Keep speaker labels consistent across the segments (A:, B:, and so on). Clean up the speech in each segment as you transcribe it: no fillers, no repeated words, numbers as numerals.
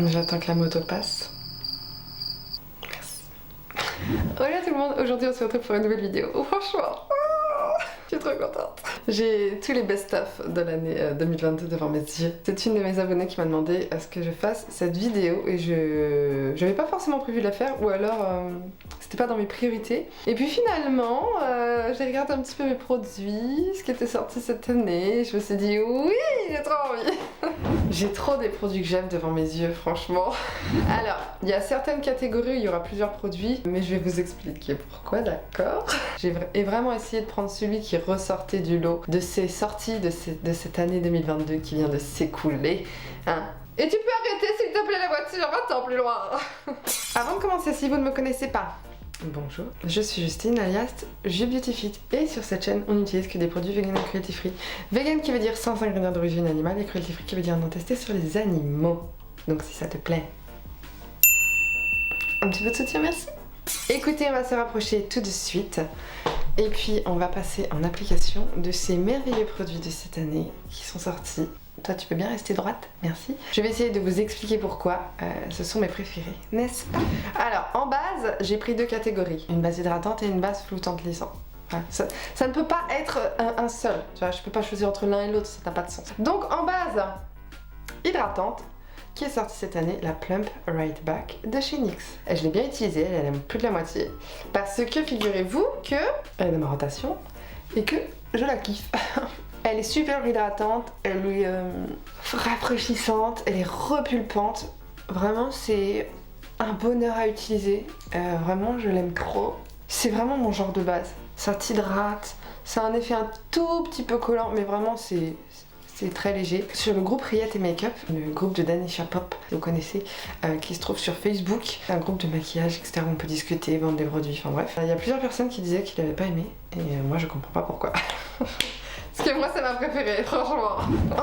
A: J'attends que la moto passe. Merci. Hola tout le monde, aujourd'hui on se retrouve pour une nouvelle vidéo. Oh, franchement, je suis trop contente. J'ai tous les best-of de l'année 2022 devant mes yeux. C'est une de mes abonnées qui m'a demandé à ce que je fasse cette vidéo et je n'avais pas forcément prévu de la faire ou alors c'était pas dans mes priorités. Et puis finalement, j'ai regardé un petit peu mes produits, ce qui était sorti cette année et je me suis dit oui, j'ai trop envie. J'ai trop des produits que j'aime devant mes yeux, franchement. Alors, il y a certaines catégories où il y aura plusieurs produits, mais je vais vous expliquer pourquoi, d'accord? J'ai vraiment essayé de prendre celui qui ressortait du lot de ces sorties de cette année 2022 qui vient de s'écouler. Hein. Et tu peux arrêter s'il te plaît la voiture, va-t'en plus loin. Avant de commencer, si vous ne me connaissez pas, bonjour, je suis Justine alias JuBeautyFit et sur cette chaîne on n'utilise que des produits vegan et cruelty free. Vegan qui veut dire sans ingrédients d'origine animale et cruelty free qui veut dire non testé sur les animaux. Donc si ça te plaît, un petit peu de soutien, merci. Écoutez, on va se rapprocher tout de suite et puis on va passer en application de ces merveilleux produits de cette année qui sont sortis. Toi tu peux bien rester droite, merci. Je vais essayer de vous expliquer pourquoi ce sont mes préférés, n'est-ce pas? Alors en base, j'ai pris deux catégories, une base hydratante et une base floutante lissant. Enfin, ça ne peut pas être un seul, tu vois, je peux pas choisir entre l'un et l'autre, ça n'a pas de sens. Donc en base hydratante, qui est sortie cette année, la Plump Right Back de chez NYX. Et je l'ai bien utilisée, elle aime plus de la moitié, parce que figurez-vous que elle est dans ma rotation et que je la kiffe. Elle est super hydratante, elle est rafraîchissante, elle est repulpante. Vraiment, c'est un bonheur à utiliser. Vraiment, je l'aime trop. C'est vraiment mon genre de base. Ça t'hydrate, ça a un effet un tout petit peu collant, mais vraiment, c'est très léger. Sur le groupe Riette et Makeup, le groupe de Danisha Pop, vous connaissez, qui se trouve sur Facebook, un groupe de maquillage, etc. où on peut discuter, vendre des produits, enfin bref. Il y a plusieurs personnes qui disaient qu'ils n'avaient pas aimé, et moi je comprends pas pourquoi. Parce que moi c'est ma préférée, franchement.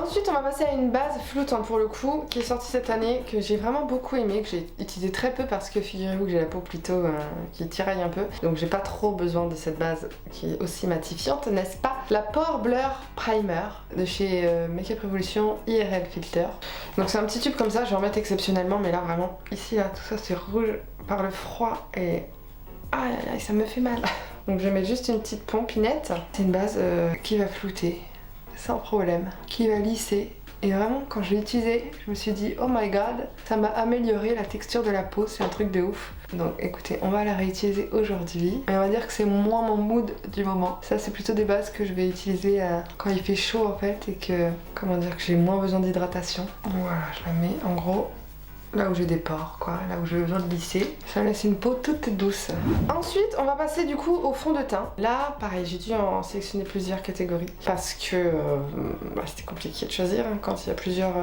A: Ensuite on va passer à une base floutante pour le coup, qui est sortie cette année, que j'ai vraiment beaucoup aimé, que j'ai utilisé très peu parce que figurez-vous que j'ai la peau plutôt qui tiraille un peu. Donc j'ai pas trop besoin de cette base qui est aussi matifiante, n'est-ce pas? La Pore Blur Primer de chez Makeup Revolution IRL Filter. Donc c'est un petit tube comme ça, je vais en mettre exceptionnellement, mais là vraiment, ici là, tout ça c'est rouge par le froid et... aïe aïe aïe, ça me fait mal. Donc je vais mettre juste une petite pompinette. C'est une base qui va flouter sans problème, qui va lisser. Et vraiment quand je l'ai utilisé, je me suis dit oh my god, ça m'a amélioré la texture de la peau, c'est un truc de ouf. Donc écoutez, on va la réutiliser aujourd'hui. Et on va dire que c'est moins mon mood du moment. Ça c'est plutôt des bases que je vais utiliser quand il fait chaud en fait et que, comment dire, que j'ai moins besoin d'hydratation. Voilà, je la mets en gros là où j'ai des pores, quoi, là où j'ai besoin de lisser. Ça laisse une peau toute douce. Ensuite, on va passer du coup au fond de teint. Là, pareil, j'ai dû en sélectionner plusieurs catégories parce que c'était compliqué de choisir hein, quand il y a plusieurs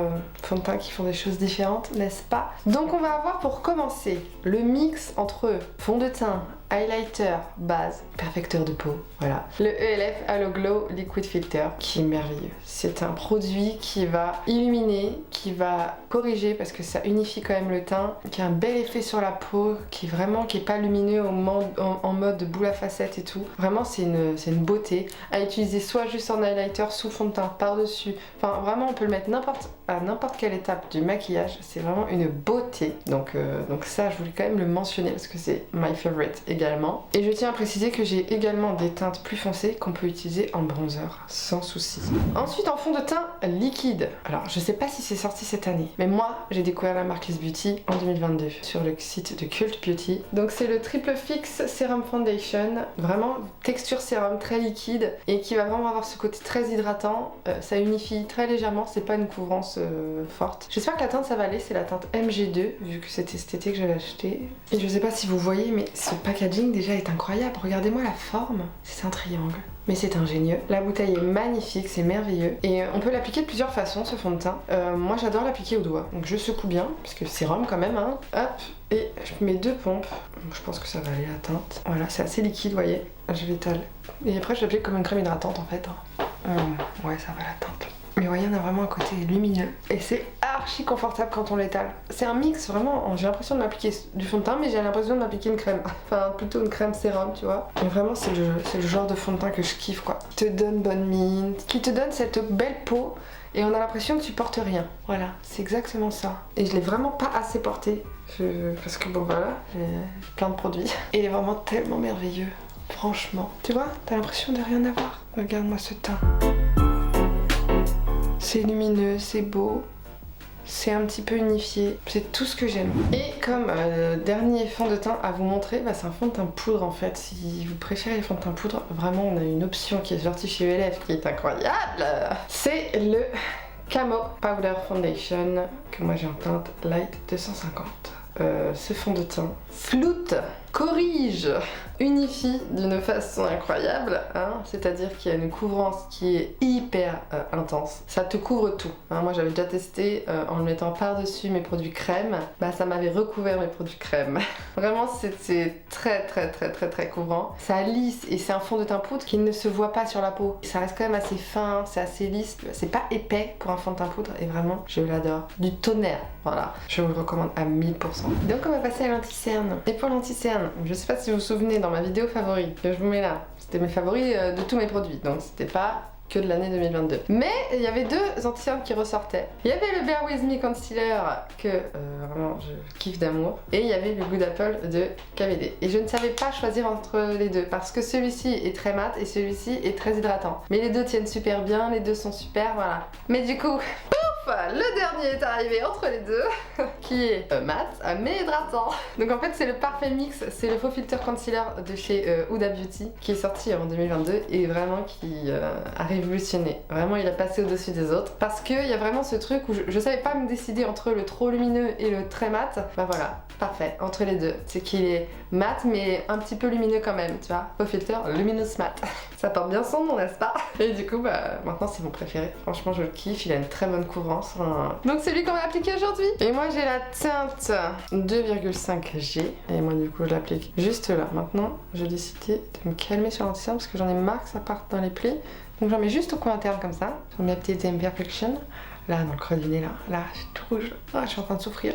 A: fonds de teint qui font des choses différentes, n'est-ce pas? Donc on va avoir pour commencer le mix entre fond de teint, highlighter, base, perfecteur de peau, voilà. Le ELF Halo Glow Liquid Filter qui est merveilleux. C'est un produit qui va illuminer, qui va corriger parce que ça unifie quand même le teint, qui a un bel effet sur la peau, qui est pas lumineux en mode boule à facettes et tout. Vraiment c'est une beauté à utiliser soit juste en highlighter sous fond de teint par-dessus. Enfin vraiment on peut le mettre à n'importe quelle étape du maquillage. C'est vraiment une beauté. Donc ça je voulais quand même le mentionner parce que c'est my favorite également. Et je tiens à préciser que j'ai également des teintes plus foncées qu'on peut utiliser en bronzer sans souci. Ensuite en fond de teint liquide. Alors je sais pas si c'est sorti cette année, mais moi j'ai découvert la marque Liss Beauty en 2022 sur le site de Cult Beauty. Donc c'est le Triple Fix Serum Foundation, vraiment texture sérum très liquide et qui va vraiment avoir ce côté très hydratant. Ça unifie très légèrement, c'est pas une couvrance forte. J'espère que la teinte ça va aller, c'est la teinte MG2 vu que c'était cet été que j'avais acheté. Et je sais pas si vous voyez mais ce packaging déjà est incroyable. Regardez-moi la forme, c'est un triangle. Mais c'est ingénieux. La bouteille est magnifique, c'est merveilleux. Et on peut l'appliquer de plusieurs façons ce fond de teint. Moi j'adore l'appliquer au doigt. Donc je secoue bien, parce que c'est sérum quand même, hein. Hop, et je mets deux pompes. Je pense que ça va aller la teinte. Voilà, c'est assez liquide, vous voyez. Je l'étale. Et après je l'applique comme une crème hydratante en fait. Ouais, ça va la teinte. Mais vous voyez, on a vraiment un côté lumineux. Et c'est archi confortable quand on l'étale. C'est un mix vraiment, j'ai l'impression de m'appliquer du fond de teint mais j'ai l'impression de m'appliquer une crème. Enfin plutôt une crème sérum tu vois. Mais vraiment c'est le genre de fond de teint que je kiffe quoi. Qui te donne bonne mine, qui te donne cette belle peau et on a l'impression que tu portes rien. Voilà, c'est exactement ça. Et je l'ai vraiment pas assez porté. Parce que bon voilà, j'ai plein de produits. Et il est vraiment tellement merveilleux. Franchement. Tu vois, t'as l'impression de rien avoir. Regarde-moi ce teint. C'est lumineux, c'est beau, c'est un petit peu unifié, c'est tout ce que j'aime. Et comme dernier fond de teint à vous montrer, bah, c'est un fond de teint poudre en fait. Si vous préférez les fonds de teint poudre, vraiment on a une option qui est sortie chez ELF qui est incroyable. C'est le Camo Powder Foundation que moi j'ai en teinte Light 250. Ce fond de teint floute, corrige, unifie d'une façon incroyable, hein, c'est-à-dire qu'il y a une couvrance qui est hyper intense. Ça te couvre tout. Hein. Moi j'avais déjà testé en le mettant par-dessus mes produits crème, bah ça m'avait recouvert mes produits crème. Vraiment c'est très couvrant. Ça lisse et c'est un fond de teint poudre qui ne se voit pas sur la peau. Ça reste quand même assez fin, c'est assez lisse, c'est pas épais pour un fond de teint poudre et vraiment je l'adore. Du tonnerre, voilà. Je vous le recommande à 1000%. Donc on va passer à l'anti-cerne. Et pour l'anti-cerne, je sais pas si vous vous souvenez dans ma vidéo favori que je vous mets là, c'était mes favoris de tous mes produits, donc c'était pas que de l'année 2022. Mais il y avait deux anti-cernes qui ressortaient. Il y avait le Bare With Me Concealer que vraiment je kiffe d'amour et il y avait le Good Apple de KVD. Et je ne savais pas choisir entre les deux parce que celui-ci est très mat et celui-ci est très hydratant. Mais les deux tiennent super bien, les deux sont super, voilà. Mais du coup, le dernier est arrivé entre les deux, qui est mat mais hydratant. Donc en fait c'est le parfait mix, c'est le faux filter concealer de chez Huda Beauty qui est sorti en 2022 et vraiment qui a révolutionné. Vraiment il a passé au-dessus des autres parce qu'il y a vraiment ce truc où je savais pas me décider entre le trop lumineux et le très mat. Bah voilà, parfait, entre les deux. C'est qu'il est mat mais un petit peu lumineux quand même, tu vois. Faux filter luminous mat. Ça porte bien son nom, n'est-ce pas? Et du coup bah maintenant c'est mon préféré. Franchement je le kiffe, il a une très bonne couvrance. Donc c'est lui qu'on va appliquer aujourd'hui. Et moi j'ai la teinte 2,5G et moi du coup je l'applique juste là. Maintenant j'ai décidé de me calmer sur l'anti-cerne parce que j'en ai marre que ça parte dans les plis. Donc j'en mets juste au coin interne comme ça. Sur mes petites imperfections. Là dans le creux du nez là je suis tout rouge. Ah je suis en train de souffrir.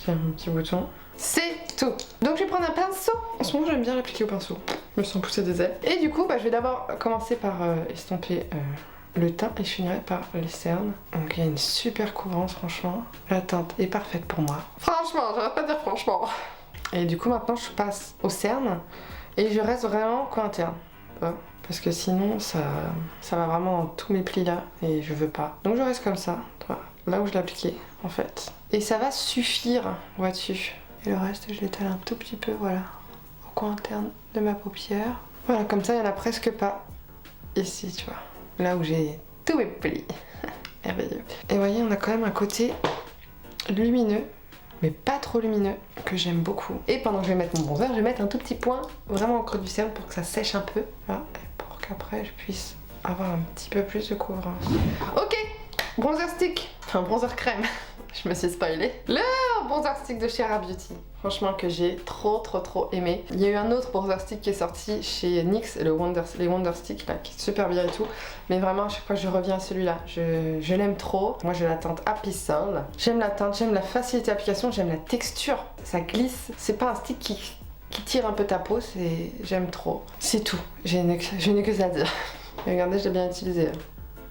A: J'ai un petit bouton. C'est tout. Donc je vais prendre un pinceau. En ce moment j'aime bien l'appliquer au pinceau. Je me sens pousser des ailes. Et du coup bah, je vais d'abord commencer par estomper le teint et je finirai par les cernes. Donc il y a une super couvrance franchement. La teinte est parfaite pour moi. Franchement, j'arrête pas de dire franchement. Et du coup maintenant je passe aux cernes et je reste vraiment coin interne. Parce que sinon ça va vraiment dans tous mes plis là et je veux pas. Donc je reste comme ça, là où je l'ai appliqué en fait. Et ça va suffire, vois-tu. Et le reste je l'étale un tout petit peu, voilà, au coin interne de ma paupière. Voilà, comme ça il n'y en a presque pas ici, tu vois. Là où j'ai tous mes plis. Merveilleux. Et vous voyez, on a quand même un côté lumineux, mais pas trop lumineux, que j'aime beaucoup. Et pendant que je vais mettre mon bronzer, je vais mettre un tout petit point vraiment au creux du cerne pour que ça sèche un peu. Là, et pour qu'après je puisse avoir un petit peu plus de couvrance. Ok, bronzer stick, enfin bronzer crème. Je me suis spoilée. Le bronzer stick de chez Huda Beauty. Franchement que j'ai trop aimé. Il y a eu un autre bronzer stick qui est sorti chez NYX, les Wonder Stick là, qui est super bien et tout. Mais vraiment à chaque fois je reviens à celui-là. Je l'aime trop. Moi j'ai la teinte Happy Soul. J'aime la teinte, j'aime la facilité d'application, j'aime la texture. Ça glisse. C'est pas un stick qui tire un peu ta peau, j'aime trop. C'est tout. Je n'ai que ça à dire. Regardez, je l'ai bien utilisé.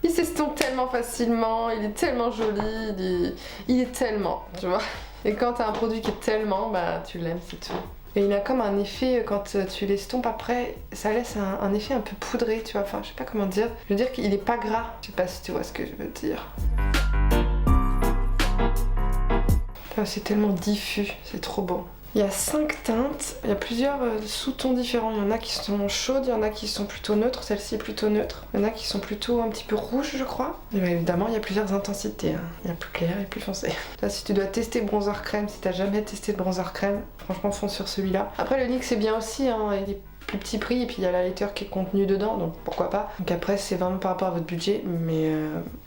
A: Il s'estompe tellement facilement, il est tellement joli, il est tellement, tu vois. Et quand t'as un produit qui est tellement, bah tu l'aimes, c'est tout. Et il a comme un effet, quand tu l'estompes après, ça laisse un effet un peu poudré, tu vois. Enfin, je sais pas comment dire. Je veux dire qu'il est pas gras. Je sais pas si tu vois ce que je veux dire. Enfin, c'est tellement diffus, c'est trop beau. Il y a 5 teintes, il y a plusieurs sous-tons différents. Il y en a qui sont chaudes, il y en a qui sont plutôt neutres. Celle-ci est plutôt neutre. Il y en a qui sont plutôt un petit peu rouges, je crois. Et bien évidemment, il y a plusieurs intensités. Hein. Il y a plus clair et plus foncé. Là, si tu dois tester bronzer crème, si t'as jamais testé de bronzer crème, franchement, fonce sur celui-là. Après, le NYX c'est bien aussi. Hein. Il est plus petit prix et puis il y a la lighter qui est contenue dedans, donc pourquoi pas. Donc après, c'est vraiment par rapport à votre budget, mais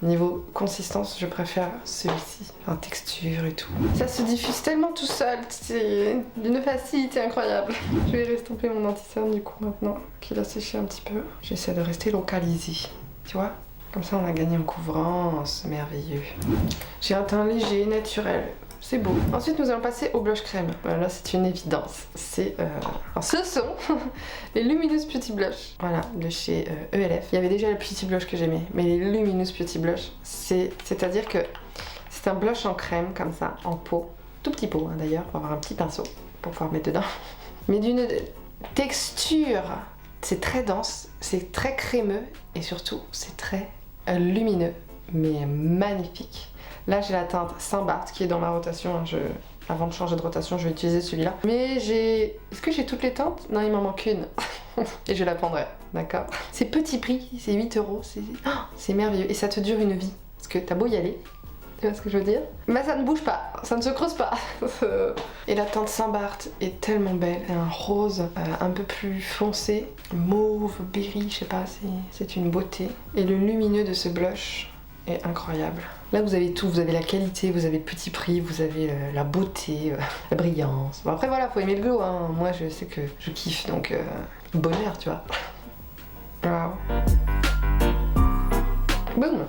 A: niveau consistance, je préfère celui-ci. Enfin, texture et tout. Ça se diffuse tellement tout seul, c'est d'une facilité incroyable. Je vais restomper mon anti-cerne du coup maintenant, qu'il a séché un petit peu. J'essaie de rester localisée, tu vois. Comme ça on a gagné en couvrance, merveilleux. J'ai un teint léger, naturel. C'est beau. Ensuite, nous allons passer au blush crème. Là, c'est une évidence. Alors, ce sont les Luminous Beauty Blush. Voilà, de chez ELF. Il y avait déjà le Beauty Blush que j'aimais, mais les Luminous Beauty Blush, c'est-à-dire que c'est un blush en crème, comme ça, en pot. Tout petit pot, hein, d'ailleurs, pour avoir un petit pinceau, pour pouvoir mettre dedans. Mais d'une texture, c'est très dense, c'est très crémeux, et surtout, c'est très lumineux, mais magnifique. Là j'ai la teinte Saint-Barth qui est dans ma rotation, avant de changer de rotation je vais utiliser celui-là. Mais est-ce que j'ai toutes les teintes? Non, il m'en manque une. Et je la prendrai, d'accord? C'est petit prix, c'est 8 €, c'est merveilleux. Et ça te dure une vie, parce que t'as beau y aller, tu vois ce que je veux dire? Mais ça ne bouge pas, ça ne se creuse pas. Et la teinte Saint-Barth est tellement belle, c'est un rose un peu plus foncé, mauve, berry, je sais pas, c'est une beauté. Et le lumineux de ce blush est incroyable. Là vous avez tout, vous avez la qualité, vous avez le petit prix, vous avez la beauté, la brillance. Bon, après voilà, faut aimer le glow, hein. Moi je sais que je kiffe, donc bonheur, tu vois. Waouh. Boum.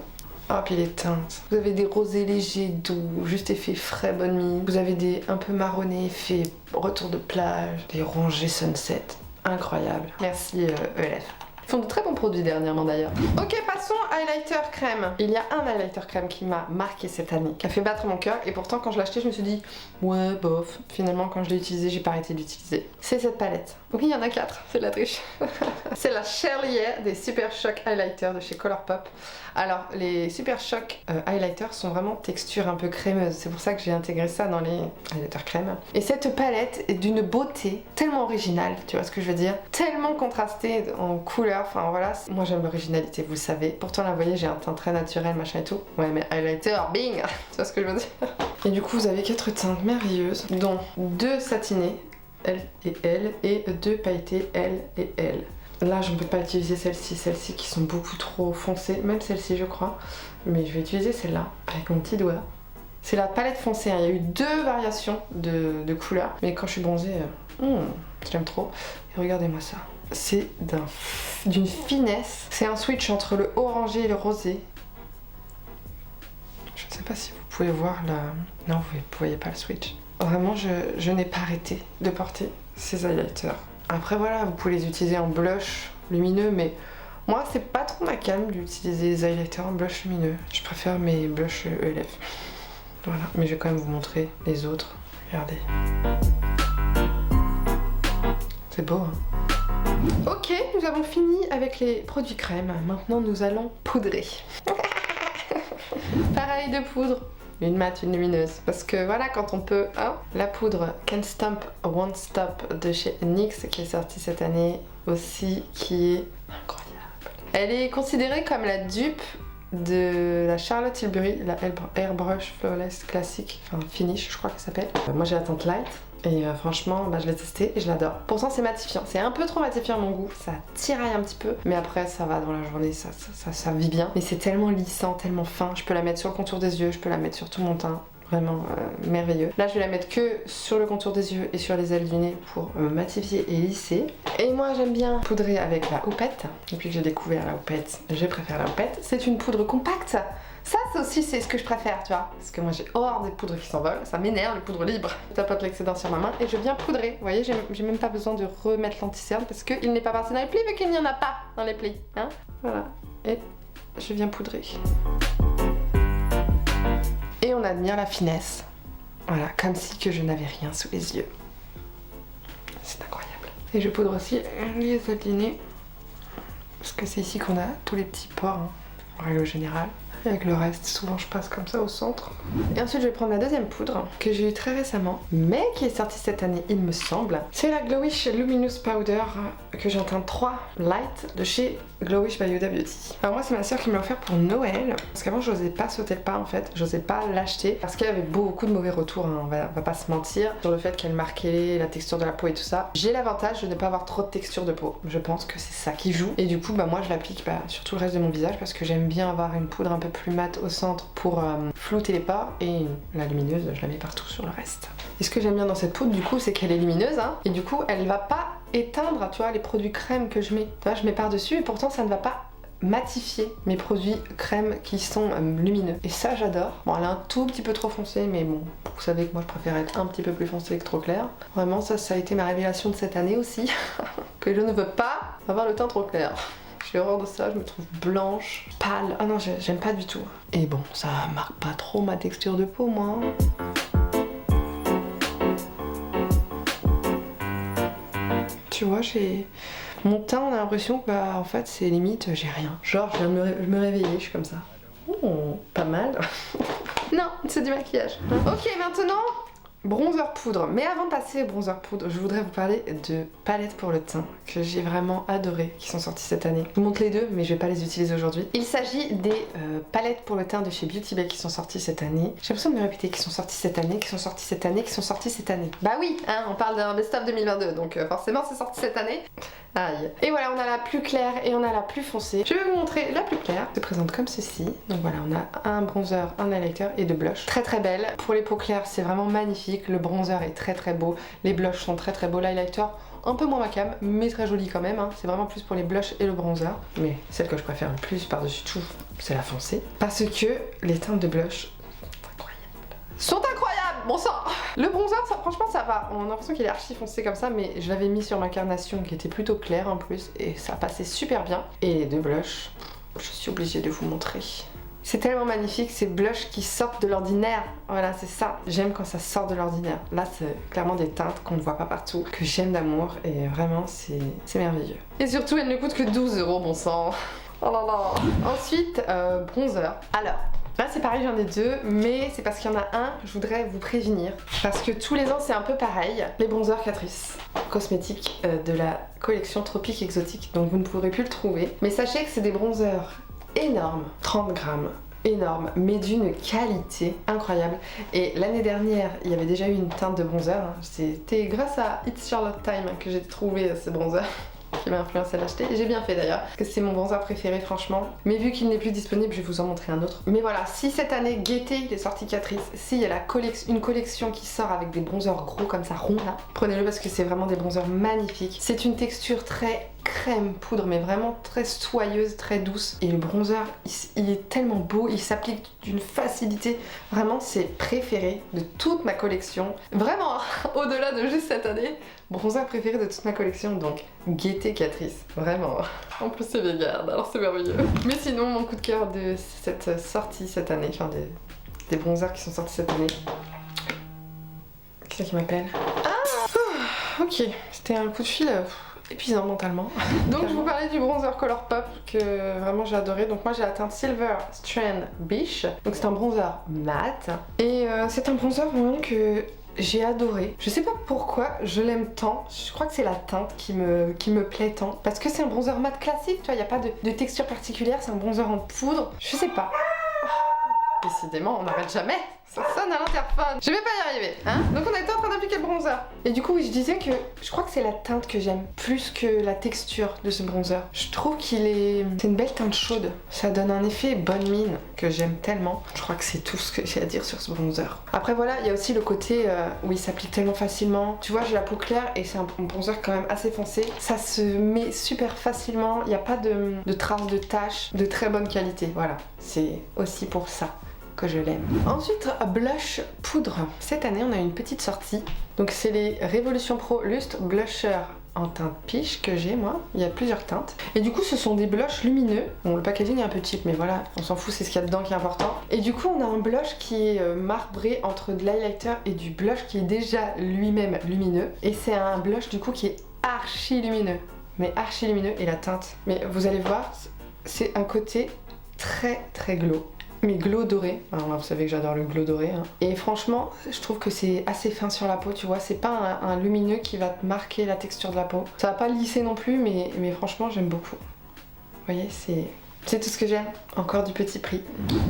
A: Ah, puis les teintes. Vous avez des rosés légers, doux, juste effet frais, bonne mine. Vous avez des un peu marronnés, effet retour de plage, des rongés sunset. Incroyable. Merci ELF. Ils font de très bons produits dernièrement d'ailleurs. Ok, passons à highlighter crème. Il y a un highlighter crème qui m'a marqué cette année, qui a fait battre mon cœur, et pourtant quand je l'ai acheté je me suis dit ouais bof. Finalement quand je l'ai utilisé j'ai pas arrêté de l'utiliser. C'est cette palette. Oui, il y en a 4, c'est de la triche. C'est la Charlier des Super Shock Highlighter de chez Colourpop. Alors les Super Shock Highlighters sont vraiment texture un peu crémeuse, c'est pour ça que j'ai intégré ça dans les highlighters crème. Et cette palette est d'une beauté tellement originale, tu vois ce que je veux dire, tellement contrastée en couleurs, enfin voilà, moi j'aime l'originalité, vous le savez. Pourtant là vous voyez j'ai un teint très naturel machin et tout. Ouais mais highlighter, bing. Tu vois ce que je veux dire. Et du coup vous avez 4 teintes merveilleuses, dont 2 satinés, L et L, et 2 pailletées, L et L. Là je ne peux pas utiliser celles-ci qui sont beaucoup trop foncées, même celle-ci je crois, mais je vais utiliser celle-là avec mon petit doigt. C'est la palette foncée, hein. Il y a eu 2 variations de couleurs, mais quand je suis bronzée, je l'aime trop. Et regardez-moi ça, c'est d'une finesse, c'est un switch entre le orangé et le rosé. Je ne sais pas si vous pouvez voir là, non vous ne voyez pas le switch. Vraiment je n'ai pas arrêté de porter ces highlighters. Après voilà, vous pouvez les utiliser en blush lumineux, mais moi c'est pas trop ma came d'utiliser les highlighters en blush lumineux. Je préfère mes blushs ELF. Voilà, mais je vais quand même vous montrer les autres. Regardez. C'est beau, hein? Ok, nous avons fini avec les produits crème. Maintenant nous allons poudrer. Pareil de poudre. Une mate, une lumineuse. Parce que voilà, quand on peut... Hein, la poudre Can't Stop Won't Stop de chez NYX qui est sortie cette année aussi, qui est incroyable. Elle est considérée comme la dupe de la Charlotte Tilbury, la Airbrush Flawless Classic, enfin Finish je crois qu'elle s'appelle. Moi j'ai la teinte light. Et franchement, bah, je l'ai testé et je l'adore. Pourtant c'est matifiant, c'est un peu trop matifiant à mon goût, ça tiraille un petit peu, mais après ça va dans la journée, ça vit bien. Mais c'est tellement lissant, tellement fin, je peux la mettre sur le contour des yeux, je peux la mettre sur tout mon teint. Vraiment merveilleux. Là je vais la mettre que sur le contour des yeux et sur les ailes du nez pour matifier et lisser. Et moi j'aime bien poudrer avec la houppette. Depuis que j'ai découvert la houppette, je préfère la houppette. C'est une poudre compacte. Ça aussi c'est ce que je préfère, tu vois. Parce que moi j'ai horreur des poudres qui s'envolent, ça m'énerve les poudres libres. Je tapote l'excédent sur ma main et je viens poudrer. Vous voyez, j'ai même pas besoin de remettre l'anti-cerne parce qu'il n'est pas parti dans les plis vu qu'il n'y en a pas dans les plis. Hein, voilà. Et je viens poudrer. Et on admire la finesse. Voilà, comme si que je n'avais rien sous les yeux. C'est incroyable. Et je poudre aussi les ailes du nez. Parce que c'est ici qu'on a tous les petits pores, hein, en règle générale. Et avec le reste, souvent je passe comme ça au centre. Et ensuite je vais prendre la deuxième poudre que j'ai eu très récemment, mais qui est sortie cette année il me semble. C'est la Glowish Luminous Powder que j'ai en teinte 3 Light de chez Glowish by Huda Beauty. Alors moi c'est ma soeur qui me l'a offert pour Noël, parce qu'avant j'osais pas sauter le pas en fait, j'osais pas l'acheter, parce qu'elle avait beaucoup de mauvais retours, hein, on va pas se mentir, sur le fait qu'elle marquait la texture de la peau et tout ça. J'ai l'avantage de ne pas avoir trop de texture de peau, je pense que c'est ça qui joue. Et du coup bah moi je l'applique sur tout le reste de mon visage, parce que j'aime bien avoir une poudre un peu plus mat au centre pour flouter les pores, et la lumineuse je la mets partout sur le reste. Et ce que j'aime bien dans cette poudre du coup c'est qu'elle est lumineuse, hein, et du coup elle va pas éteindre, tu vois, les produits crème que je mets. Tu vois, je mets par dessus et pourtant ça ne va pas matifier mes produits crème qui sont lumineux. Et ça j'adore. Bon, elle est un tout petit peu trop foncée, mais bon, vous savez que moi je préfère être un petit peu plus foncée que trop clair. Vraiment ça a été ma révélation de cette année aussi. Que je ne veux pas avoir le teint trop clair. J'ai horreur de ça, je me trouve blanche, pâle. Ah non, j'aime pas du tout. Et bon, ça marque pas trop ma texture de peau, moi. Tu vois, j'ai... Mon teint, on a l'impression que, bah, en fait, c'est limite, j'ai rien. Genre, je viens de me réveiller, je suis comme ça. Oh, pas mal. Non, c'est du maquillage. Ok, maintenant, bronzer poudre. Mais avant de passer au bronzer poudre, je voudrais vous parler de palettes pour le teint que j'ai vraiment adorées, qui sont sorties cette année. Je vous montre les deux, mais je vais pas les utiliser aujourd'hui. Il s'agit des palettes pour le teint de chez Beauty Bay qui sont sorties cette année. J'ai l'impression de me répéter, qui sont sorties cette année, qui sont sorties cette année, qui sont sorties cette année. Bah oui, hein, on parle d'un best-of 2022, donc forcément c'est sorti cette année. Aïe. Et voilà, on a la plus claire et on a la plus foncée. Je vais vous montrer la plus claire. Elle se présente comme ceci. Donc voilà, on a un bronzer, un highlighter et deux blushs. Très très belle. Pour les peaux claires, c'est vraiment magnifique. Le bronzer est très très beau. Les blushs sont très très beaux. L'highlighter, un peu moins macam, mais très joli quand même. Hein. C'est vraiment plus pour les blushs et le bronzer. Mais celle que je préfère le plus par-dessus tout, c'est la foncée. Parce que les teintes de blush sont incroyables, bon sang. Le bronzer, ça, franchement ça va, on a l'impression qu'il est archi foncé comme ça, mais je l'avais mis sur ma carnation qui était plutôt claire en plus, et ça passait super bien. Et les deux blushs, je suis obligée de vous montrer. C'est tellement magnifique, ces blushs qui sortent de l'ordinaire, voilà c'est ça, j'aime quand ça sort de l'ordinaire. Là c'est clairement des teintes qu'on ne voit pas partout, que j'aime d'amour, et vraiment c'est merveilleux. Et surtout elles ne coûtent que 12 €, bon sang. Oh là là. Ensuite, bronzer. Alors, là c'est pareil, j'en ai deux, mais c'est parce qu'il y en a un, je voudrais vous prévenir. Parce que tous les ans c'est un peu pareil. Les bronzers Catrice, cosmétiques de la collection Tropique Exotique, donc vous ne pourrez plus le trouver. Mais sachez que c'est des bronzers énormes, 30 grammes. Énorme, mais d'une qualité incroyable. Et l'année dernière, il y avait déjà eu une teinte de bronzer. Hein. C'était grâce à It's Charlotte Time que j'ai trouvé ce bronzer. Qui m'a influencé à l'acheter, et j'ai bien fait d'ailleurs, parce que c'est mon bronzer préféré franchement. Mais vu qu'il n'est plus disponible, je vais vous en montrer un autre. Mais voilà, si cette année Gaieté il est sorti Catrice, s'il y a une collection qui sort avec des bronzers gros comme ça, ronds là, prenez-le parce que c'est vraiment des bronzers magnifiques. C'est une texture très crème poudre, mais vraiment très soyeuse, très douce. Et le bronzer, il est tellement beau, il s'applique d'une facilité. Vraiment, c'est préféré de toute ma collection. Vraiment, au-delà de juste cette année, bronzer préféré de toute ma collection, donc Gaieté Catrice. Vraiment. En plus, c'est vegan, alors c'est merveilleux. Mais sinon, mon coup de cœur de cette sortie cette année, enfin des bronzers qui sont sortis cette année. Qui c'est qui m'appelle? Ah, ok, c'était un coup de fil. Épuisant mentalement. Donc je vous parlais du bronzer Colourpop que vraiment j'ai adoré. Donc moi j'ai la teinte Silver Strand Beige. Donc c'est un bronzer mat. Et c'est un bronzer vraiment que j'ai adoré. Je sais pas pourquoi je l'aime tant. Je crois que c'est la teinte qui me plaît tant. Parce que c'est un bronzer mat classique, tu vois, il n'y a pas de texture particulière. C'est un bronzer en poudre. Je sais pas. Décidément, on n'arrête jamais. Ça sonne à l'interphone. Je vais pas y arriver, hein. Donc on était en train d'appliquer le bronzer. Et du coup, oui, je disais que je crois que c'est la teinte que j'aime plus que la texture de ce bronzer. Je trouve qu'il est... C'est une belle teinte chaude. Ça donne un effet bonne mine que j'aime tellement. Je crois que c'est tout ce que j'ai à dire sur ce bronzer. Après voilà, il y a aussi le côté où il s'applique tellement facilement. Tu vois, j'ai la peau claire et c'est un bronzer quand même assez foncé. Ça se met super facilement. Il n'y a pas de traces de taches de très bonne qualité. Voilà, c'est aussi pour ça que je l'aime. Ensuite, blush poudre. Cette année, on a une petite sortie. Donc c'est les Révolution Pro Lustre Blusher en teinte peach que j'ai moi. Il y a plusieurs teintes. Et du coup, ce sont des blushs lumineux. Bon, le packaging est un peu cheap, mais voilà, on s'en fout, c'est ce qu'il y a dedans qui est important. Et du coup, on a un blush qui est marbré entre de l'highlighter et du blush qui est déjà lui-même lumineux. Et c'est un blush du coup qui est archi lumineux. Mais archi lumineux. Et la teinte, mais vous allez voir, c'est un côté très très glow. Mais glow doré, alors là, vous savez que j'adore le glow doré, hein. Et franchement je trouve que c'est assez fin sur la peau, tu vois, c'est pas un lumineux qui va te marquer la texture de la peau. Ça va pas lisser non plus, mais franchement j'aime beaucoup. Vous voyez, c'est tout ce que j'aime, encore du petit prix.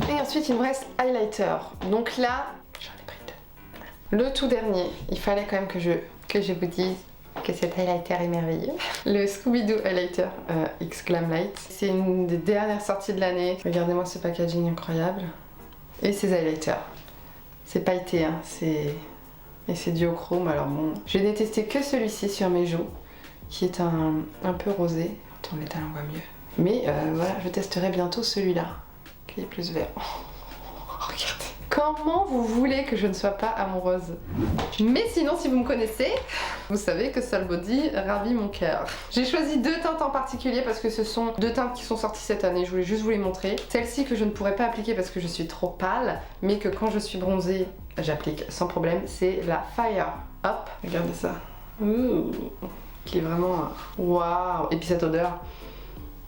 A: Et ensuite il me reste highlighter, donc là j'en ai pris deux. Le tout dernier, il fallait quand même que je vous dise que cet highlighter est merveilleux. Le Scooby-Doo Highlighter X Glam Light. C'est une des dernières sorties de l'année. Regardez-moi ce packaging incroyable. Et ces highlighters. C'est pailleté, hein. Et c'est duochrome. Alors bon, je n'ai testé que celui-ci sur mes joues, qui est un peu rosé. Tourne l'étal, on voit mieux. Mais voilà, je testerai bientôt celui-là, qui est plus vert. Oh, regardez. Comment vous voulez que je ne sois pas amoureuse? Mais sinon, si vous me connaissez, vous savez que Sol Body ravit mon cœur. J'ai choisi 2 teintes en particulier parce que ce sont 2 teintes qui sont sorties cette année. Je voulais juste vous les montrer. Celle-ci que je ne pourrais pas appliquer parce que je suis trop pâle, mais que quand je suis bronzée, j'applique sans problème. C'est la Fire Up. Regardez ça. Ouh, qui est vraiment... Waouh! Et puis cette odeur,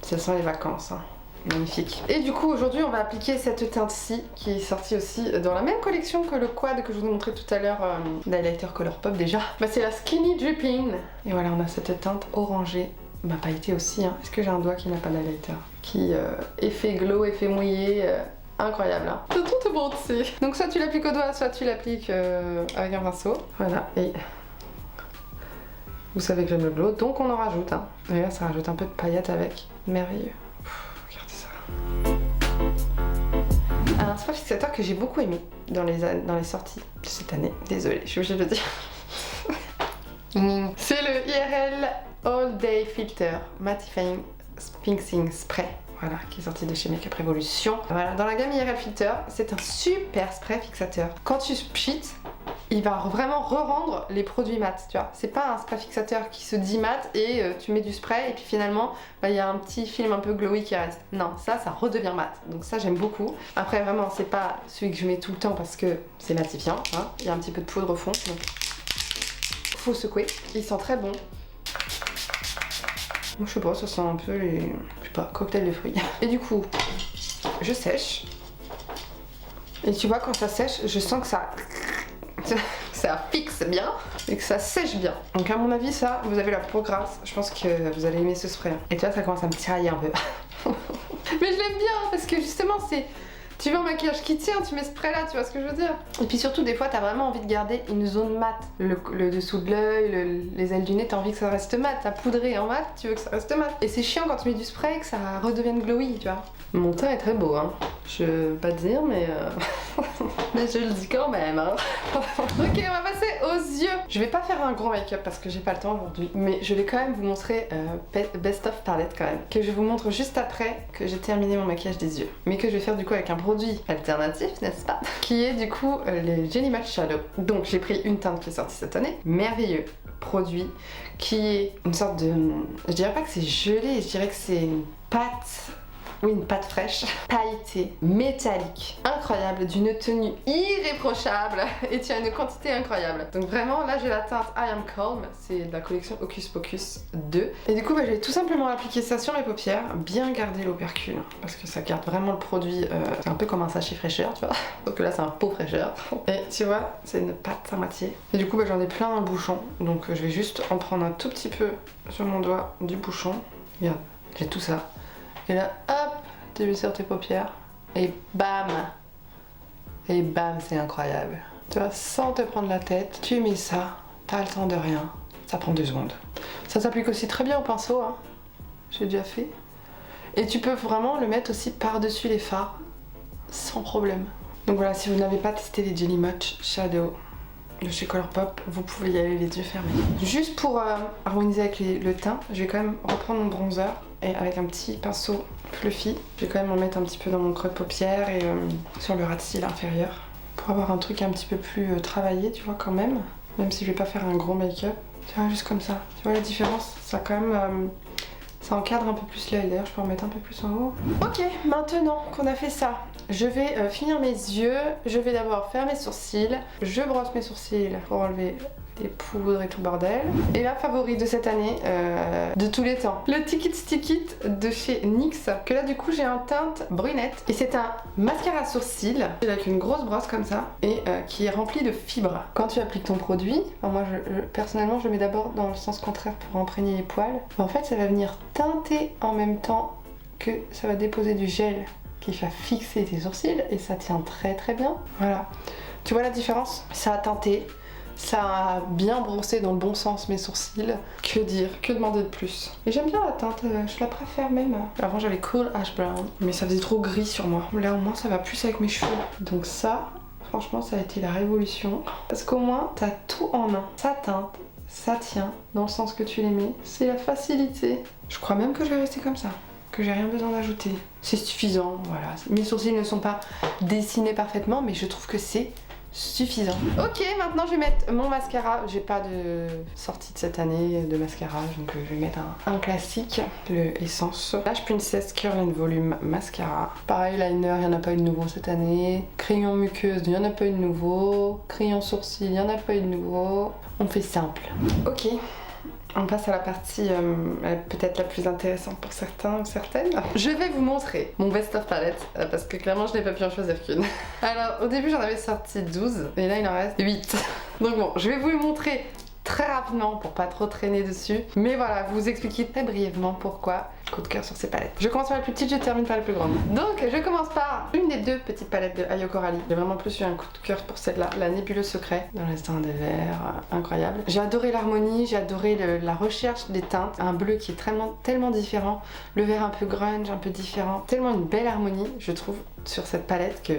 A: ça sent les vacances. Hein. Magnifique. Et du coup aujourd'hui on va appliquer cette teinte-ci qui est sortie aussi dans la même collection que le quad que je vous ai montré tout à l'heure d'highlighter Colourpop déjà. Bah c'est la Skinny Dripping. Et voilà on a cette teinte orangée, bah pailletée aussi hein. Est-ce que j'ai un doigt qui n'a pas d'highlighter? Qui effet glow, effet mouillé, incroyable hein. C'est tout bon tu sais. Donc soit tu l'appliques au doigt, soit tu l'appliques avec un pinceau. Voilà et... Vous savez que j'aime le glow donc on en rajoute hein. Et là ça rajoute un peu de paillettes avec. Merveilleux. Un spray fixateur que j'ai beaucoup aimé dans les sorties de cette année. Désolée, je suis obligée de le dire. C'est le IRL All Day Filter Mattifying Fixing Spray. Voilà, qui est sorti de chez Makeup Revolution. Voilà, dans la gamme IRL Filter, c'est un super spray fixateur. Quand tu pchites, il va vraiment re-rendre les produits mat, tu vois. C'est pas un spray fixateur qui se dit mat et tu mets du spray et puis finalement il y a un petit film un peu glowy qui reste. Non, ça redevient mat. Donc ça j'aime beaucoup. Après vraiment c'est pas celui que je mets tout le temps parce que c'est matifiant. Hein. Il y a un petit peu de poudre au fond. Donc faut secouer. Il sent très bon. Moi je sais pas, ça sent un peu les... Je sais pas, cocktail de fruits. Et du coup, je sèche. Et tu vois quand ça sèche, je sens que ça fixe bien et que ça sèche bien. Donc à mon avis ça, vous avez la peau grasse, je pense que vous allez aimer ce spray. Et tu vois ça commence à me tirailler un peu. Mais je l'aime bien parce que justement c'est... Tu veux un maquillage qui tient, tu mets ce spray là, tu vois ce que je veux dire. Et puis surtout des fois t'as vraiment envie de garder une zone mat. Le dessous de l'œil, les ailes du nez, t'as envie que ça reste mat. T'as poudré en mat, tu veux que ça reste mat. Et c'est chiant quand tu mets du spray que ça redevienne glowy, tu vois. Mon teint est très beau hein. Je veux pas te dire mais... mais je le dis quand même hein. Ok on va passer aux yeux. Je vais pas faire un gros make-up parce que j'ai pas le temps aujourd'hui. Mais je vais quand même vous montrer Best of Palette quand même. Que je vous montre juste après que j'ai terminé mon maquillage des yeux. Mais que je vais faire du coup avec un produit alternatif n'est-ce pas? Qui est du coup les Jelly Matte Shadow. Donc j'ai pris une teinte qui est sortie cette année. Merveilleux produit qui est une sorte de... Je dirais pas que c'est gelé, je dirais que c'est une pâte... Oui, une pâte fraîche, pailletée, métallique, incroyable, d'une tenue irréprochable et tu as une quantité incroyable. Donc vraiment, là j'ai la teinte I Am Calm, c'est de la collection Hocus Pocus 2. Et du coup, je vais tout simplement appliquer ça sur mes paupières, bien garder l'opercule, parce que ça garde vraiment le produit, c'est un peu comme un sachet fraîcheur, tu vois. Donc là, c'est un pot fraîcheur. Et tu vois, c'est une pâte à moitié. Et du coup, j'en ai plein dans le bouchon, donc je vais juste en prendre un tout petit peu sur mon doigt du bouchon. Regarde, j'ai tout ça. Et là, hop, tu mets sur tes paupières. Et bam! Et bam, c'est incroyable. Tu vois, sans te prendre la tête, tu mets ça, t'as le temps de rien. Ça prend 2 secondes. Ça s'applique aussi très bien au pinceau, hein. J'ai déjà fait. Et tu peux vraiment le mettre aussi par-dessus les fards, sans problème. Donc voilà, si vous n'avez pas testé les Jelly Matte Shadow de chez Colourpop, vous pouvez y aller les yeux fermés. Juste pour harmoniser avec le teint, je vais quand même reprendre mon bronzer et avec un petit pinceau fluffy, je vais quand même en mettre un petit peu dans mon creux de paupière et sur le ras de cils inférieur pour avoir un truc un petit peu plus travaillé, tu vois, quand même si je vais pas faire un gros make-up. Tu vois, juste comme ça. Tu vois la différence? Ça quand même... ça encadre un peu plus l'œil. D'ailleurs, je peux en mettre un peu plus en haut. Ok, maintenant qu'on a fait ça, je vais finir mes yeux. Je vais d'abord faire mes sourcils. Je brosse mes sourcils pour enlever les poudres et tout le bordel. Et la favori de cette année, de tous les temps, le Ticket Stick de chez NYX. Que là, du coup, j'ai un teinte brunette. Et c'est un mascara sourcil avec une grosse brosse comme ça et qui est rempli de fibres. Quand tu appliques ton produit, moi, personnellement, je le mets d'abord dans le sens contraire pour imprégner les poils. Mais en fait, ça va venir teinter en même temps que ça va déposer du gel qui va fixer tes sourcils et ça tient très très bien. Voilà. Tu vois la différence? Ça a teinté, ça a bien brossé dans le bon sens mes sourcils. Que dire? Que demander de plus? Et j'aime bien la teinte, je la préfère même. Avant j'avais Cool Ash Brown, mais ça faisait trop gris sur moi. Là au moins ça va plus avec mes cheveux. Donc ça, franchement ça a été la révolution. Parce qu'au moins t'as tout en un. Ça teinte, ça tient dans le sens que tu les mets. C'est la facilité. Je crois même que je vais rester comme ça. que j'ai rien besoin d'ajouter. C'est suffisant, voilà. Mes sourcils ne sont pas dessinés parfaitement, mais je trouve que c'est suffisant. Ok, maintenant je vais mettre mon mascara. J'ai pas de sortie de cette année de mascara, donc je vais mettre un classique, le Essence Lash Princess Curl and Volume Mascara. Pareil, liner, il n'y en a pas eu de nouveau cette année. Crayon muqueuse, il n'y en a pas eu de nouveau. Crayon sourcil, il n'y en a pas eu de nouveau. On fait simple. Ok. On passe à la partie peut-être la plus intéressante pour certains ou certaines. Je vais vous montrer mon best of palette parce que clairement je n'ai pas pu en choisir qu'une. Alors au début j'en avais sorti 12 et là il en reste 8. Donc bon, je vais vous le montrer très rapidement pour pas trop traîner dessus. Mais voilà, vous expliquer très brièvement pourquoi coup de cœur sur ces palettes. Je commence par la plus petite, je termine par la plus grande. Donc je commence par une des deux petites palettes de Ayo Coralie. J'ai vraiment plus eu un coup de cœur pour celle-là, la Nébuleuse Secret, dans les teintes des verts, incroyable. J'ai adoré l'harmonie, j'ai adoré la recherche des teintes, un bleu qui est tellement différent, le vert un peu grunge, un peu différent, tellement une belle harmonie, je trouve, sur cette palette que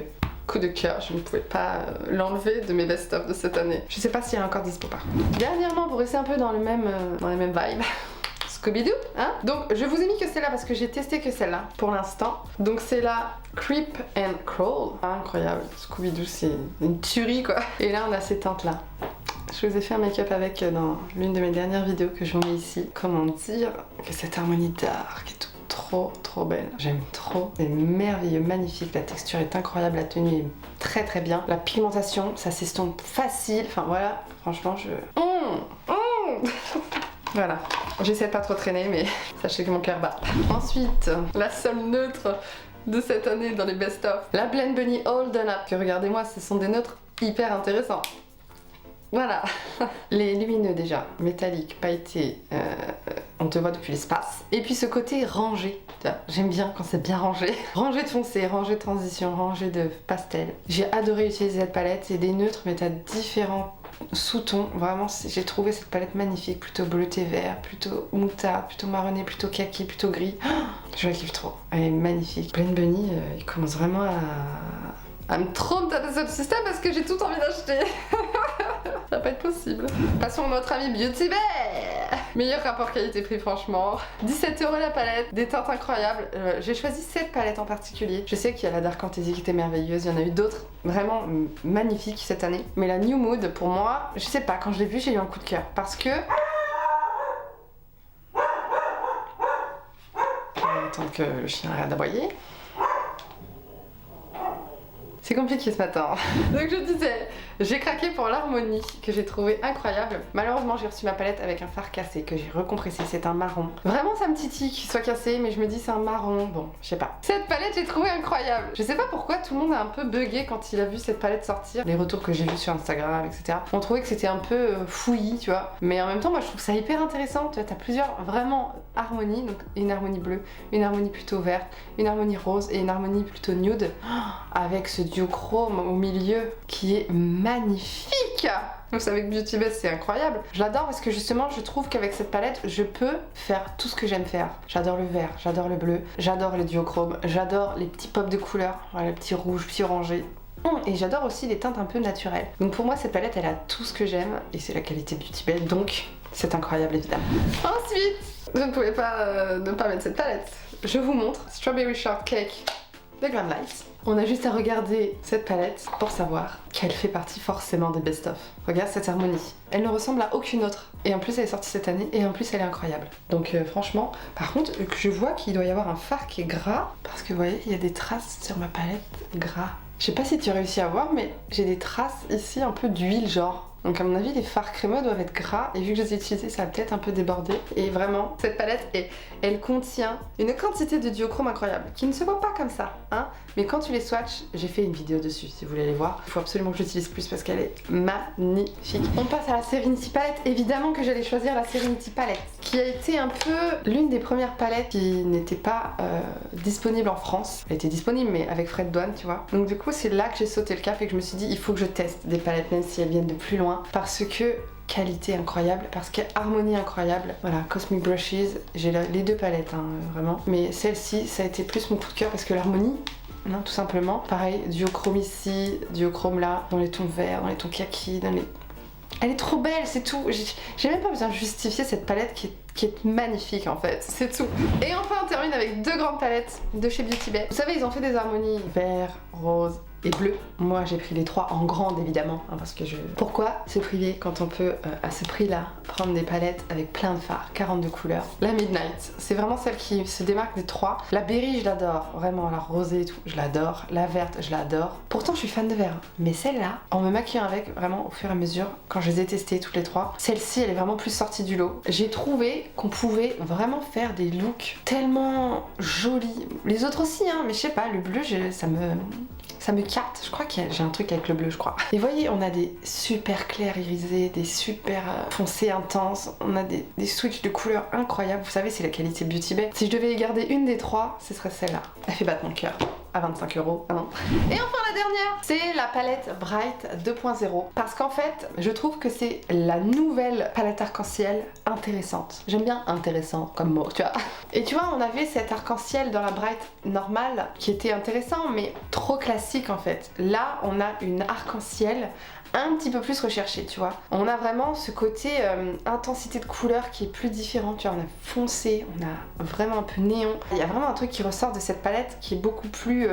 A: coup de cœur, je ne pouvais pas l'enlever de mes best-of de cette année. Je sais pas s'il y a encore dispo par contre. Dernièrement, pour rester un peu dans les mêmes vibes, Scooby-Doo, hein. Donc je vous ai mis que celle-là parce que j'ai testé que celle-là pour l'instant. Donc c'est la Creep and Crawl. Incroyable, Scooby-Doo c'est une tuerie quoi. Et là on a ces teintes là. Je vous ai fait un make-up avec dans l'une de mes dernières vidéos que je vous mets ici. Comment dire que cette harmonie dark et tout. Trop belle, j'aime trop, c'est merveilleux, magnifique, la texture est incroyable, la tenue est très bien, la pigmentation, ça s'estompe facile, enfin voilà, franchement je... Voilà, j'essaie de pas trop traîner mais sachez que mon cœur bat. Ensuite, la seule neutre de cette année dans les best-of, la Blend Bunny All Done Up, que regardez-moi, ce sont des neutres hyper intéressants. Voilà. Les lumineux déjà, métalliques, pailletés, on te voit depuis l'espace. Et puis ce côté rangé, j'aime bien quand c'est bien rangé. Rangé de foncé, rangé de transition, rangé de pastel. J'ai adoré utiliser cette palette, c'est des neutres mais t'as différents sous-tons. Vraiment, j'ai trouvé cette palette magnifique, plutôt bleuté vert, plutôt moutarde, plutôt marronné, plutôt kaki, plutôt gris. Je la kiffe trop, elle est magnifique. Blend Bunny, il commence vraiment à me trop me taper sur le système parce que j'ai tout envie d'acheter. Ça va pas être possible. Passons à notre ami Beauty Bay. Meilleur rapport qualité-prix franchement. 17 € la palette, des teintes incroyables. J'ai choisi cette palette en particulier. Je sais qu'il y a la Dark Fantasy qui était merveilleuse, il y en a eu d'autres vraiment magnifiques cette année. Mais la New Mood pour moi, je sais pas, quand je l'ai vue j'ai eu un coup de cœur. Parce que... On va attendre que le chien arrête d'aboyer. C'est compliqué ce matin. Donc je disais, j'ai craqué pour l'harmonie que j'ai trouvé incroyable. Malheureusement j'ai reçu ma palette avec un fard cassé que j'ai recompressé, c'est un marron. Vraiment ça me titille qu'il soit cassé mais je me dis c'est un marron, bon je sais pas. Cette palette j'ai trouvé incroyable. Je sais pas pourquoi tout le monde a un peu bugué quand il a vu cette palette sortir. Les retours que j'ai vus sur Instagram etc. On trouvait que c'était un peu fouillis tu vois. Mais en même temps moi je trouve ça hyper intéressant. Tu vois, t'as plusieurs vraiment harmonies. Donc une harmonie bleue, une harmonie plutôt verte, une harmonie rose et une harmonie plutôt nude. Avec ce duochrome au milieu qui est magnifique. Vous savez que Beauty Bay c'est incroyable. Je l'adore parce que justement je trouve qu'avec cette palette je peux faire tout ce que j'aime faire. J'adore le vert, j'adore le bleu, j'adore les duochromes, j'adore les petits pops de couleurs, voilà, les petits rouges, petits orangés. Et j'adore aussi les teintes un peu naturelles. Donc pour moi cette palette elle a tout ce que j'aime et c'est la qualité Beauty Bay donc c'est incroyable évidemment. Ensuite, je ne pouvais pas ne pas mettre cette palette. Je vous montre Strawberry Shortcake de Glamlight. On a juste à regarder cette palette pour savoir qu'elle fait partie forcément des best-of. Regarde cette harmonie. Elle ne ressemble à aucune autre. Et en plus elle est sortie cette année et en plus elle est incroyable. Donc franchement, par contre, je vois qu'il doit y avoir un fard qui est gras parce que vous voyez, il y a des traces sur ma palette gras. Je sais pas si tu réussis à voir mais j'ai des traces ici un peu d'huile genre. Donc à mon avis les fards crémeux doivent être gras et vu que je les ai utilisés ça a peut-être un peu débordé. Et vraiment cette palette elle contient une quantité de duochrome incroyable qui ne se voit pas comme ça hein. Mais quand tu les swatches, j'ai fait une vidéo dessus si vous voulez aller voir. Il faut absolument que je l'utilise plus parce qu'elle est magnifique. On passe à la Serenity Palette. Évidemment que j'allais choisir la Serenity Palette qui a été un peu l'une des premières palettes qui n'était pas disponible en France. Elle était disponible mais avec frais de douane tu vois. Donc du coup c'est là que j'ai sauté le cap et que je me suis dit il faut que je teste des palettes même si elles viennent de plus loin. Parce que qualité incroyable, parce que harmonie incroyable. Voilà, Cosmic Brushes, j'ai les deux palettes hein, vraiment. Mais celle-ci, ça a été plus mon coup de cœur parce que l'harmonie, non, tout simplement. Pareil, duochrome ici, duochrome là, dans les tons verts, dans les tons kaki, dans les... Elle est trop belle, c'est tout. J'ai même pas besoin de justifier cette palette qui qui est magnifique en fait, c'est tout. Et enfin on termine avec 2 grandes palettes de chez Beauty Bay. Vous savez, ils ont fait des harmonies vert, rose et bleu. Moi j'ai pris les 3 en grande évidemment, hein, parce que je... Pourquoi se priver quand on peut à ce prix là prendre des palettes avec plein de fards, 42 couleurs. La Midnight, c'est vraiment celle qui se démarque des 3. La Berry je l'adore, vraiment la rosée et tout, je l'adore. La verte je l'adore. Pourtant je suis fan de vert, mais celle-là, en me maquillant avec vraiment au fur et à mesure, quand je les ai testées toutes les 3, celle-ci elle est vraiment plus sortie du lot. J'ai trouvé qu'on pouvait vraiment faire des looks tellement jolis. Les autres aussi hein, mais je sais pas, le bleu ça me capte, je crois que j'ai un truc avec le bleu je crois. Et voyez, on a des super clairs irisés, des super foncés intenses, on a des switches de couleurs incroyables, vous savez c'est la qualité Beauty Bay. Si je devais garder une des 3, ce serait celle-là. Elle fait battre mon cœur. À 25 €. Ah non. Et enfin la dernière, c'est la palette Bright 2.0 parce qu'en fait, je trouve que c'est la nouvelle palette arc-en-ciel intéressante. J'aime bien intéressant comme mot, tu vois. Et tu vois, on avait cet arc-en-ciel dans la Bright normale qui était intéressant mais trop classique en fait. Là, on a une arc-en-ciel un petit peu plus recherché, tu vois. On a vraiment ce côté intensité de couleur qui est plus différent, tu vois, on a foncé, on a vraiment un peu néon. Il y a vraiment un truc qui ressort de cette palette qui est beaucoup plus,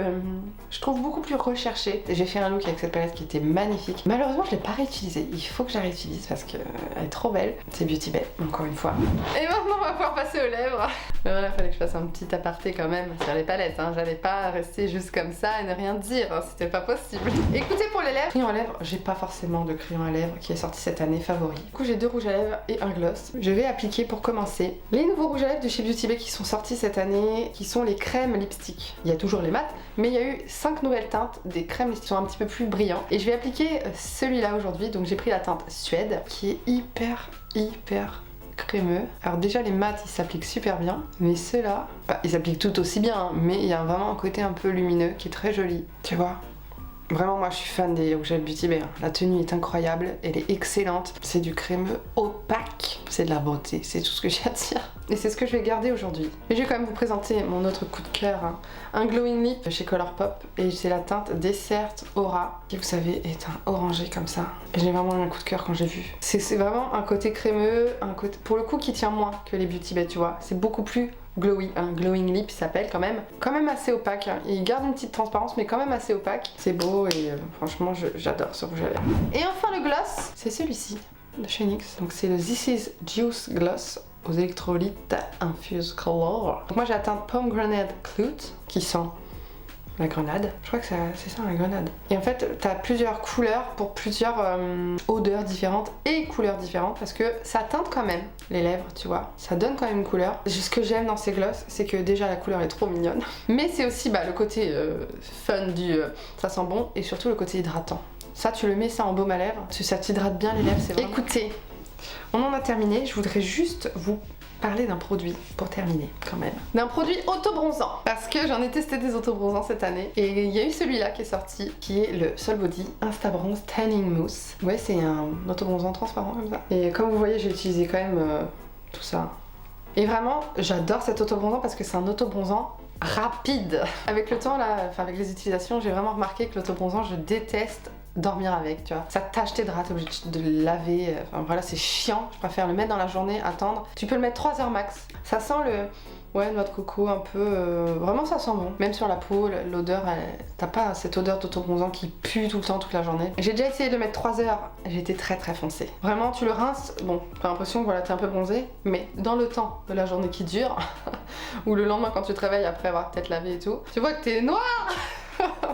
A: je trouve beaucoup plus recherché. J'ai fait un look avec cette palette qui était magnifique. Malheureusement, je l'ai pas réutilisée. Il faut que je la réutilise parce qu'elle est trop belle. C'est Beauty Bay, encore une fois. Et maintenant, on va pouvoir passer aux lèvres. Mais voilà, il fallait que je fasse un petit aparté quand même sur les palettes, hein. J'allais pas rester juste comme ça et ne rien dire, hein. C'était pas possible. Écoutez, pour les lèvres, crayon à lèvres, j'ai pas forcément de crayon à lèvres qui est sorti cette année favori. Du coup, j'ai 2 rouges à lèvres et un gloss. Je vais appliquer pour commencer les nouveaux rouges à lèvres de chez Beauty Bay qui sont sortis cette année, qui sont les crèmes lipstick. Il y a toujours les mat, mais il y a eu 5 nouvelles teintes, des crèmes qui sont un petit peu plus brillants. Et je vais appliquer celui-là aujourd'hui, donc j'ai pris la teinte Suède, qui est hyper crémeux. Alors déjà les mats ils s'appliquent super bien, mais ceux-là, bah, ils s'appliquent tout aussi bien, hein, mais il y a vraiment un côté un peu lumineux qui est très joli, tu vois. Vraiment moi je suis fan des rouges à lèvres Beauty Bay, hein. La tenue est incroyable, elle est excellente, c'est du crémeux opaque, c'est de la beauté, c'est tout ce que j'ai à dire. Et c'est ce que je vais garder aujourd'hui. Mais je vais quand même vous présenter mon autre coup de cœur, hein. Un glowing lip chez Colourpop, et c'est la teinte Dessert Aura, qui vous savez est un orangé comme ça. Et j'ai vraiment eu un coup de cœur quand j'ai vu. C'est vraiment un côté crémeux, un côté pour le coup qui tient moins que les Beauty Bay, tu vois. C'est beaucoup plus glowy, un glowing lip il s'appelle quand même assez opaque, hein. Il garde une petite transparence mais quand même assez opaque. C'est beau et franchement j'adore ce rouge à lèvres. Et enfin le gloss, c'est celui-ci de chez NYX. Donc c'est le This Is Juice Gloss aux électrolytes Infused Color. Donc moi j'ai la teinte Pomegranate Clute qui sent la grenade. Je crois que c'est ça la grenade. Et en fait t'as plusieurs couleurs pour plusieurs odeurs différentes et couleurs différentes parce que ça teinte quand même les lèvres, tu vois. Ça donne quand même une couleur. Ce que j'aime dans ces gloss, c'est que déjà la couleur est trop mignonne. Mais c'est aussi le côté fun du ça sent bon et surtout le côté hydratant. Ça tu le mets ça en baume à lèvres, ça t'hydrate bien les lèvres, c'est vraiment... Écoutez, on en a terminé. Je voudrais juste vous parler d'un produit pour terminer quand même. D'un produit auto-bronzant parce que j'en ai testé des auto-bronzants cette année et il y a eu celui-là qui est sorti qui est le Sol Body Insta Bronze Tanning Mousse. Ouais, c'est un auto-bronzant transparent comme ça. Et comme vous voyez, j'ai utilisé quand même tout ça. Et vraiment, j'adore cet auto-bronzant parce que c'est un auto-bronzant rapide. Avec le temps là, enfin avec les utilisations, j'ai vraiment remarqué que l'auto-bronzant, je déteste dormir avec, tu vois. Ça tâche tes draps, t'es obligé de le laver. Enfin voilà, c'est chiant. Je préfère le mettre dans la journée, attendre. Tu peux le mettre 3 heures max. Ça sent noix de coco un peu. Vraiment, ça sent bon. Même sur la peau, l'odeur, t'as pas cette odeur d'auto-bronzant qui pue tout le temps, toute la journée. J'ai déjà essayé de le mettre 3 heures. J'ai été très foncée. Vraiment, tu le rinces. Bon, t'as l'impression que voilà, t'es un peu bronzé. Mais dans le temps de la journée qui dure, ou le lendemain quand tu te réveilles après avoir peut-être lavé et tout, tu vois que t'es noir.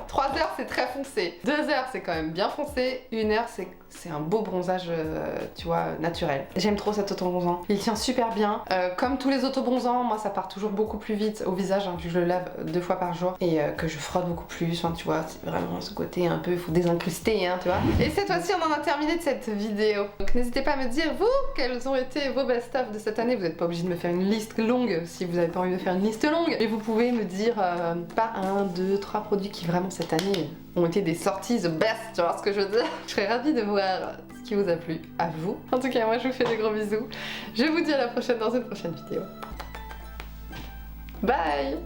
A: 3 heures c'est très foncé, 2 heures c'est quand même bien foncé, 1 heure c'est un beau bronzage tu vois naturel. J'aime trop cet auto-bronzant, il tient super bien. Comme tous les auto-bronzants, moi ça part toujours beaucoup plus vite au visage, hein, vu que je le lave 2 fois par jour et que je frotte beaucoup plus, hein, tu vois, c'est vraiment ce côté un peu, il faut désincruster, hein, tu vois. Et cette fois-ci on en a terminé de cette vidéo. Donc n'hésitez pas à me dire vous, quels ont été vos best-of de cette année. Vous n'êtes pas obligé de me faire une liste longue si vous n'avez pas envie de faire une liste longue. Et vous pouvez me dire pas 1, 2, 3 produits qui vraiment cette année ont été des sorties the best, tu vois ce que je veux dire. Je serais ravie de voir ce qui vous a plu à vous. En tout cas moi je vous fais des gros bisous. Je vous dis à la prochaine dans une prochaine vidéo. Bye.